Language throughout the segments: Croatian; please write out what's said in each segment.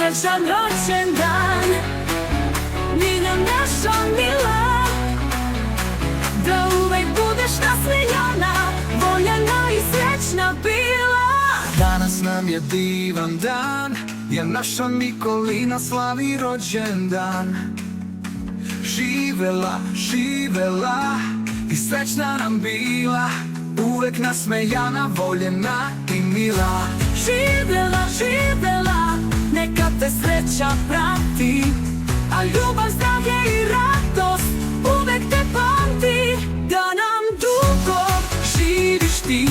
srećan rođendan, Nina naša mila, da uvek budeš nasmejana, voljena i srećna bila. Danas nam je divan dan, jer naša Nikolina slavi rođendan. Živela, živela i srećna nam bila, uvek nasmejana, voljena i mila. Živela, živela, neka te sreća prati, a ljubav, zdravlje i radost uvek te pamti. Da nam dugo živiš ti,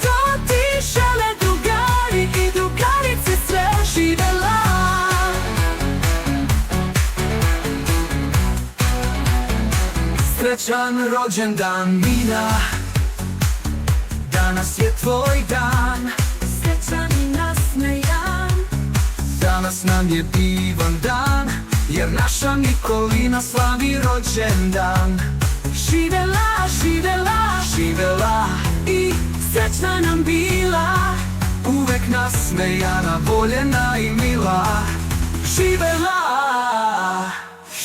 to ti žele drugari i drugarice sve. Živela. Srećan rođendan Nina, danas je tvoj dan. Srećan i nasmejan, Danas nam je divan dan, jer naša Nikolina slavi rođendan. živela, živela, Živela i srećna nam bila. uvek nasmejana, voljena i mila. Živela,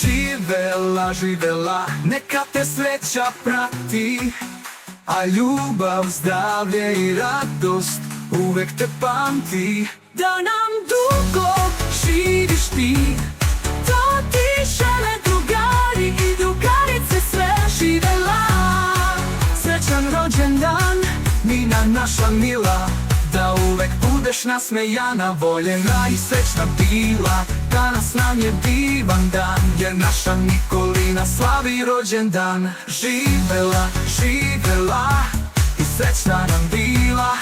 živela, živela, neka te sreća prati, a ljubav, zdravlje i radost uvek te pamti. Da nam dugo živiš ti, to ti žele drugari i drugarice sve. Živela. Srećan rođendan, Nina naša mila, da uvek budeš nasmejana, voljena i srećna bila. Danas nam je divan dan, jer naša Nikolina slavi rođendan. Živela, živela i srećna nam bila,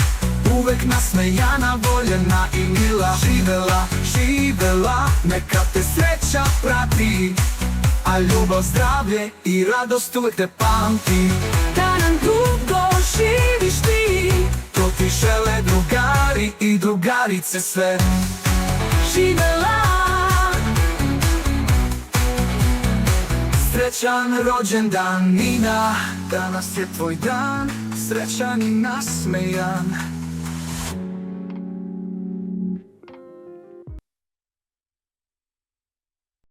uvek nasmejana, voljena i mila. Živela, živela, neka te sreća prati, a ljubav, zdravlje i radost uvek te pamti. Da nam dugo živiš ti, To ti žele drugari i drugarice sve. živela. Srećan rođendan Nina, danas je tvoj dan, srećan i nasmejan.